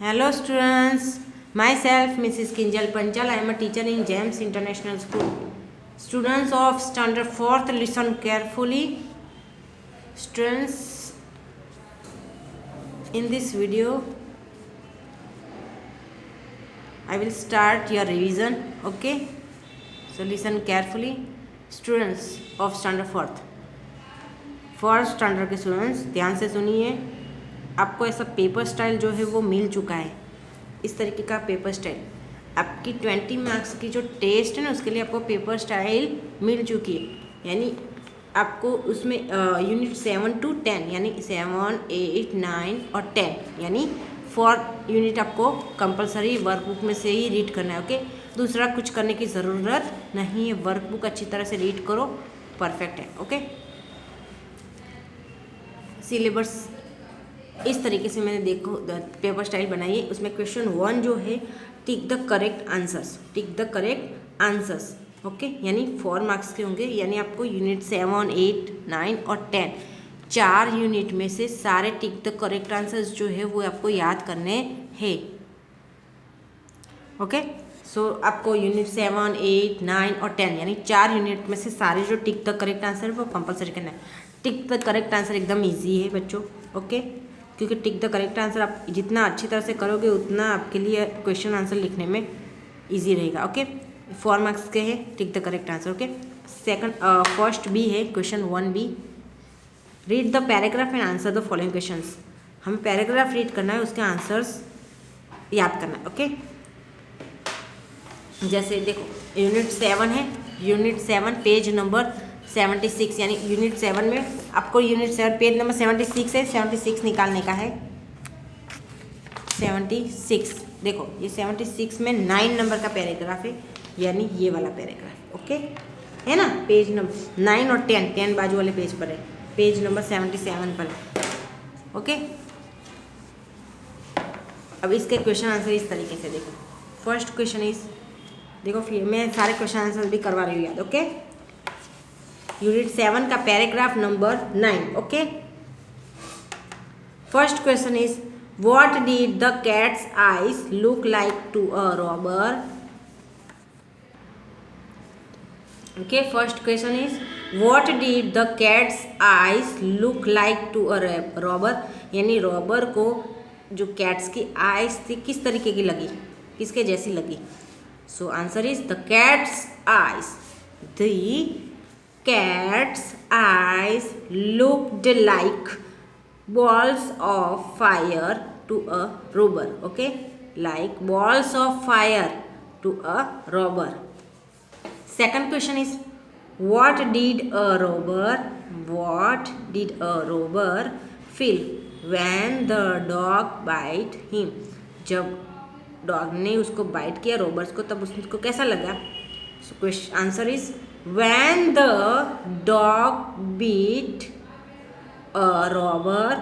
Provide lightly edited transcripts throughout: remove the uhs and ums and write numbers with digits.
Hello students, myself Mrs. Kinjal Panchal. I am a teacher in James International School. Students of standard 4th, listen carefully. Students, in this video I will start your revision. Okay, so listen carefully. Students of standard 4th, first standard के students ध्यान से सुनिए. आपको ऐसा paper style जो है वो मिल चुका है. इस तरीके का पेपर स्टाइल आपकी 20 मार्क्स की जो टेस्ट है ना उसके लिए आपको पेपर स्टाइल मिल चुकी है. यानी आपको उसमें यूनिट 7 to 10 यानी 7, 8, 9 और 10 यानी 4 यूनिट आपको कंपलसरी वर्कबुक में से ही रीड करना है. ओके, दूसरा कुछ करने की ज़रूरत नहीं है. वर्कबुक अच्छी तरह से रीड करो, परफेक्ट है. ओके, सिलेबस इस तरीके से मैंने देखो पेपर स्टाइल बनाई है. उसमें क्वेश्चन 1 जो है टिक the correct answers, tick the correct answers. Okay, यानी 4 मार्क्स के होंगे. यानी आपको यूनिट 7, 8, 9 और 10 4 यूनिट में से सारे टिक द करेक्ट आंसर्स जो है वो आपको याद करने हैं. ओके, सो आपको यूनिट 7, 8, 9 और 10 यानी 4 यूनिट में से सारे जो टिक द करेक्ट आंसर है वो कंपलसरी करना है. टिक द करेक्ट आंसर एकदम इजी है बच्चों. ओके, क्योंकि टिक द करेक्ट आंसर आप जितना अच्छी तरह से करोगे उतना आपके लिए क्वेश्चन आंसर लिखने में इजी रहेगा. ओके, 4 मार्क्स के हैं tick the correct answer. Okay, first B है question 1B. Read the paragraph and answer the following questions. हमें पैराग्राफ रीड करना है, उसके आंसर्स याद करना है. ओके, जैसे देखो यूनिट 7 है. यूनिट 7 पेज नंबर 76 यानी यूनिट 7 में आपको यूनिट 7 पेज नंबर 76 है. 76 निकालने का है. 76 देखो ये 76 में 9 नंबर का पैराग्राफ है यानी ये वाला पैराग्राफ. ओके है ना, पेज नंबर 9 और 10 बाजू वाले पेज पर है. पेज नंबर 77 पर है. ओके, अब इसके क्वेश्चन आंसर इस तरीके से देखो. फर्स्ट क्वेश्चन इज देखो, फिर मैं सारे क्वेश्चन आंसर भी करवा रही हूँ याद. ओके, यूनिट 7 का paragraph number 9. Okay, first question is what did the cat's eyes look like to a robber. Okay, first question is what did the cat's eyes look like to a robber. यानी robber को जो cats की eyes थी किस तरीके की लगी, किसके जैसी लगी. सो answer is the cat's eyes. The cat's eyes looked like balls of fire to a robber. Okay, like balls of fire to a robber. Second question is what did a robber feel when the dog bite him. जब dog ने उसको bite किया robbers को तब उसको कैसा लगा. So question answer is when the dog beat a robber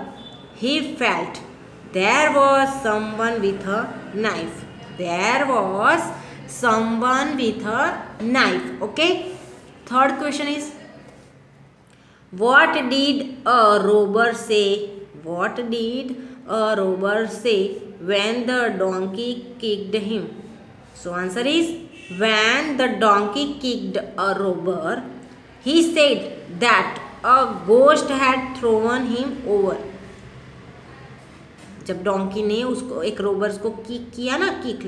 he felt there was someone with a knife. There was someone with a knife. Okay, third question is what did a robber say. What did a robber say when the donkey kicked him. So answer is when the donkey kicked a robber, he said that a ghost had thrown him over. जब donkey ने उसको एक robbers को kick किया ना, kick,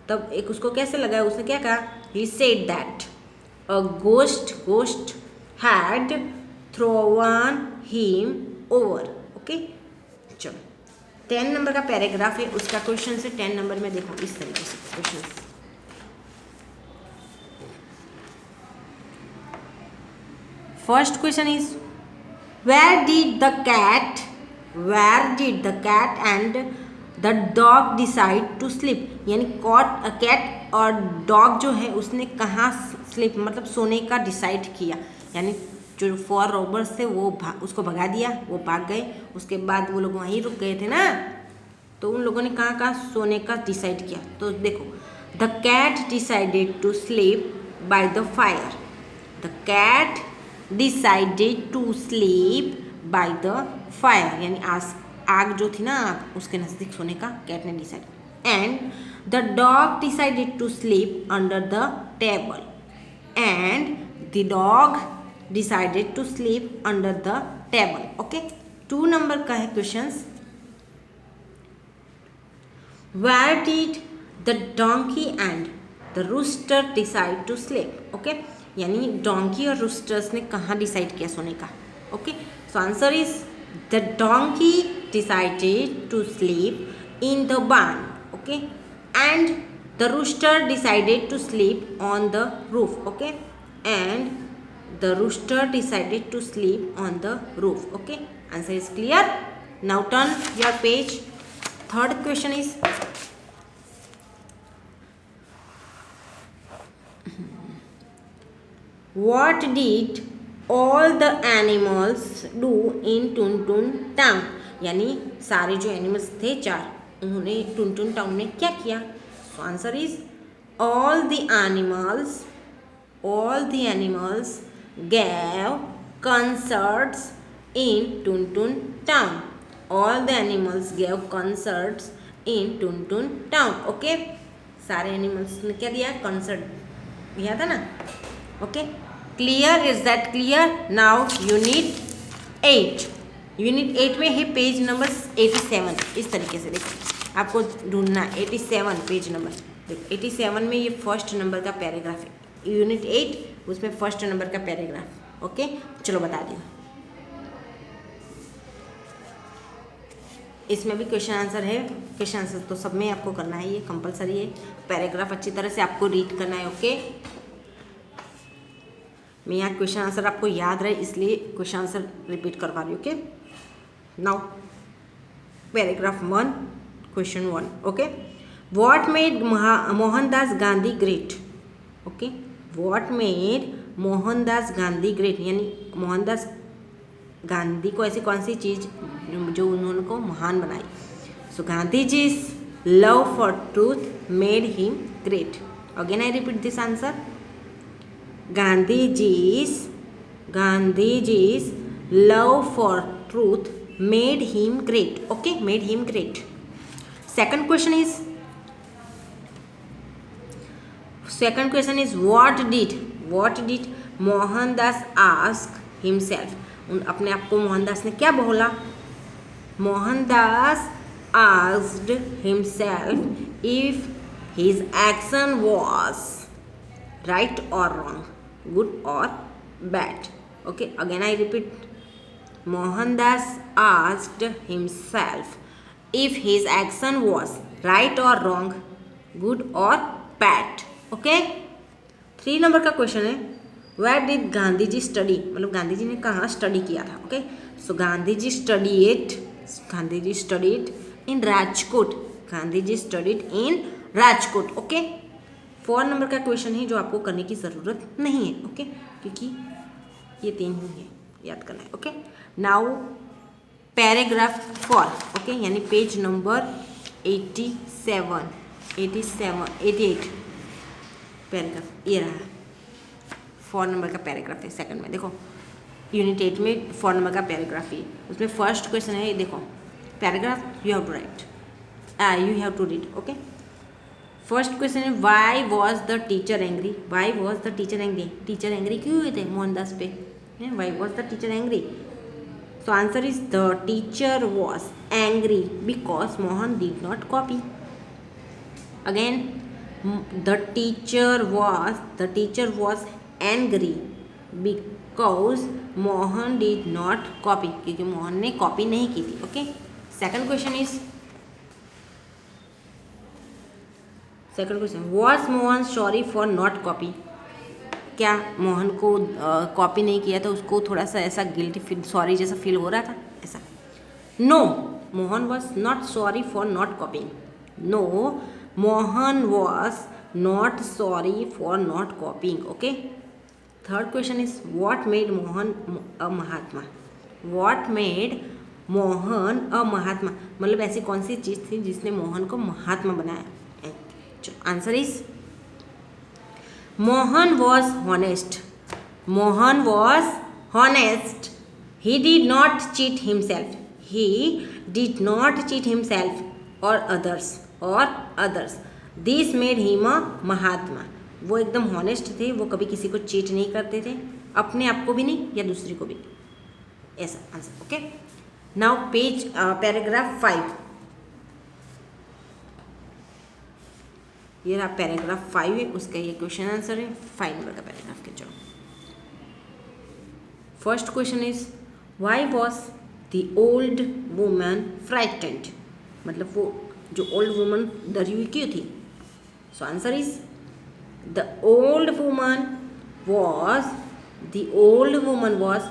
तब एक उसको कैसे लगा, उसने क्या कहा. he said that a ghost had thrown him over. Okay, चलो 10 नंबर का पैराग्राफ है, उसका क्वेश्चन से 10 नंबर में देखो इस तरीके से question. First question is where did the cat and the dog decide to sleep. यानी कैट और डॉग जो है उसने कहाँ स्लीप मतलब सोने का डिसाइड किया. यानी जो 4 रॉबर्स थे वो उसको भगा दिया, वो भाग गए. उसके बाद वो लोग वहीं रुक गए थे ना, तो उन लोगों ने कहाँ सोने का डिसाइड किया. तो देखो the cat decided to sleep by the fire. The cat decided to sleep by the fire यानी आग जो थी ना, आग, उसके नज़दीक सोने का कैट ने decide. And the dog decided to sleep under the table. And the dog decided to sleep under the table. Okay, 2 number का है questions. Where did the donkey and the rooster decide to sleep? Okay, यानी donkey और roosters ने कहाँ decide किया सोने का? Okay, so answer is the donkey decided to sleep in the barn. Okay, and the rooster decided to sleep on the roof. Okay, and the rooster decided to sleep on the roof. Okay, answer is clear. Now turn your page. Third question is, what did all the animals do in Tuntun town? यानी सारे जो animals थे 4, उन्होंने Tuntun town में क्या किया? सो answer is all the animals gave concerts in Tuntun town. All the animals gave concerts in Tuntun town. Okay, सारे animals ने क्या दिया? कंसर्ट दिया था ना. Okay, clear? Is that clear? Now unit 8. Unit 8 में है पेज नंबर 87. इस तरीके से देखो, आपको ढूंढना 87 पेज नंबर. देखो 87 में ये फर्स्ट नंबर का पैराग्राफ है. यूनिट 8, उसमें फर्स्ट नंबर का पैराग्राफ. ओके, चलो बता दिया. इसमें भी क्वेश्चन आंसर है. क्वेश्चन आंसर तो सब में आपको करना है, ये कंपलसरी है. पैराग्राफ अच्छी तरह से आपको रीड करना है. ओके, मैं यहाँ क्वेश्चन आंसर आपको याद रहे इसलिए क्वेश्चन आंसर रिपीट करवा रही हूँ. Okay, now paragraph 1, question 1. Okay, what made Mohandas Gandhi great? Okay, what made Mohandas Gandhi great, यानी मोहनदास गांधी को ऐसी कौन सी चीज़ जो उन्होंने को महान बनाई? So Gandhi ji's love for truth made him great. Again I repeat this answer. Gandhiji's love for truth made him great. Okay, made him great. Second question is what did Mohandas ask himself? अपने आप को मोहनदास ने क्या बोला? Mohandas asked himself if his action was right or wrong, good or bad. Okay, again I repeat. Mohandas asked himself if his action was right or wrong, good or bad. Okay, 3 number का question है, where did Gandhi ji study? मतलब गांधी जी ने कहाँ study किया था? Okay, so Gandhi ji studied in Rajkot. Gandhi ji studied in Rajkot. Okay, 4 number का question है जो आपको करने की ज़रूरत नहीं है. ओके, क्योंकि ये 3 ही है, याद करना है. Okay, now paragraph 4. ओके, यानी पेज नंबर 88 पैराग्राफ ये रहा. 4 नंबर का पैराग्राफ है सेकंड में. देखो यूनिट 8 में 4 नंबर का पैराग्राफ है. उसमें फर्स्ट क्वेश्चन है, देखो paragraph you have to write, you have to read. Okay, first question है why was the teacher angry? Why was the teacher angry? Teacher angry क्यों हुए थे मोहनदास पे? Why was the teacher angry? So answer is the teacher was angry because Mohan did not copy. Again the teacher was angry because Mohan did not copy, क्योंकि मोहन ने copy नहीं की थी. Okay, second question is was Mohan sorry for not copy? क्या मोहन को copy नहीं किया था उसको थोड़ा सा ऐसा गिल्टी फील, सॉरी जैसा फील हो रहा था ऐसा? No, Mohan was not sorry for not copying. No, Mohan was not sorry for not copying. Okay, third question is what made Mohan a Mahatma? What made Mohan a Mahatma, मतलब ऐसी कौन सी चीज़ थी जिसने मोहन को महात्मा बनाया? Answer is Mohan was honest. Mohan was honest. He did not cheat himself. he did not cheat himself or others. This made him a महात्मा. वो एकदम honest थे, वो कभी किसी को चीट नहीं करते थे, अपने आप को भी नहीं या दूसरे को भी नहीं. ऐसा answer. Okay, now page paragraph 5. ये रहा पैराग्राफ 5 है, उसका ये क्वेश्चन आंसर है. 5 नंबर का पैराग्राफ के. चलो, first question is why was the old woman frightened. मतलब वो जो ओल्ड वुमन डरी हुई क्यों थी. सो answer is the old woman was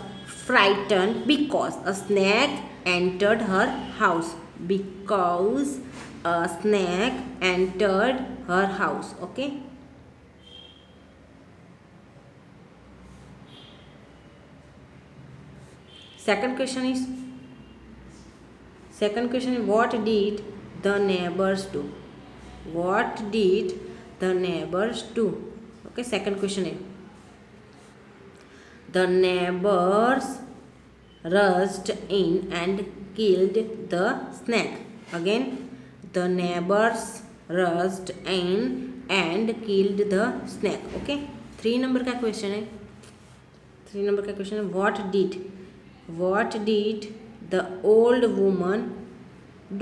frightened because a snake entered her house. Because a snake entered her house. Okay. Second question is what did the neighbors do. What did the neighbors do. Okay, second question is the neighbors rushed in and killed the snake. Again, the neighbors rushed in and killed the snake. Okay, 3 number का question है. 3 number का question है what did the old woman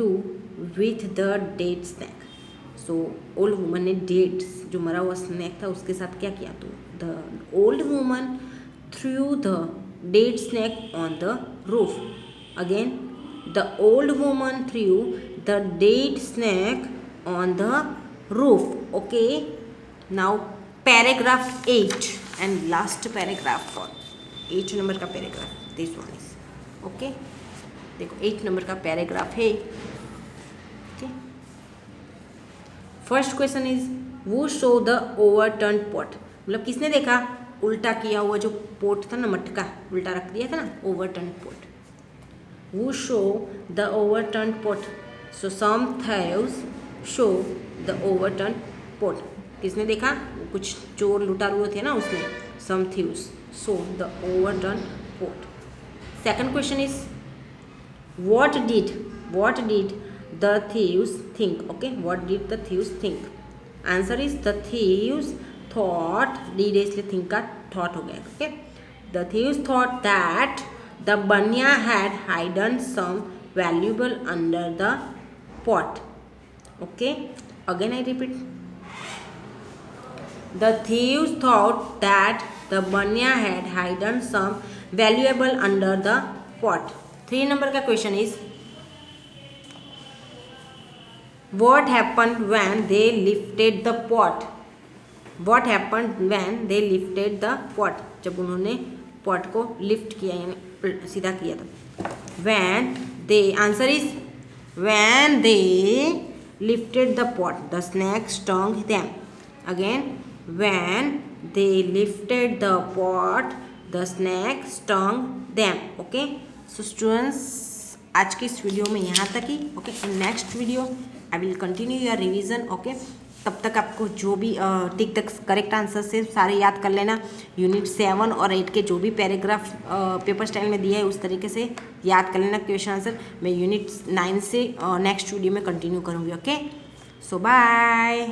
do with the dead snake. So old woman ने dead जो मरा हुआ snake था उसके साथ क्या किया. तो the old woman threw the dead snake on the roof. Again, the old woman threw the dead snake on the roof. Okay, now paragraph 8 and last paragraph for 8 number का paragraph. This one is okay. देखो 8 number का paragraph है. Okay, first question is who saw the overturned pot. मतलब किसने देखा उल्टा किया हुआ जो पोट था ना, मटका उल्टा रख दिया था ना, overturn pot. Who show the overturned pot. So some thieves show the overturned pot. किसने देखा, कुछ चोर लुटारू हुए थे ना उसने. Some thieves show the overturned pot. Second question is what did the thieves think. Okay, what did the thieves think. Answer is the thieves thought. did इसलिए think का thought हो गया. Okay, the thieves thought that the banya had hidden some valuable under the pot. Okay, again I repeat, the thieves thought that the banya had hidden some valuable under the pot. 3 number का question is what happened when they lifted the pot. What happened when they lifted the pot. जब उन्होंने pot को lift किया यानी सीधा किया था. When they, answer is when they lifted the pot the snake stung them. Again, when they lifted the pot the snake stung them. Okay, so students आज के इस वीडियो में यहाँ तक ही. Okay, in next video I will continue your revision. Okay, तब तक आपको जो भी टिक तक करेक्ट आंसर से सारे याद कर लेना. यूनिट 7 और 8 के जो भी पैराग्राफ पेपर स्टाइल में दिया है उस तरीके से याद कर लेना क्वेश्चन आंसर. मैं यूनिट 9 से नेक्स्ट वीडियो में कंटिन्यू करूँगी. ओके, सो बाय.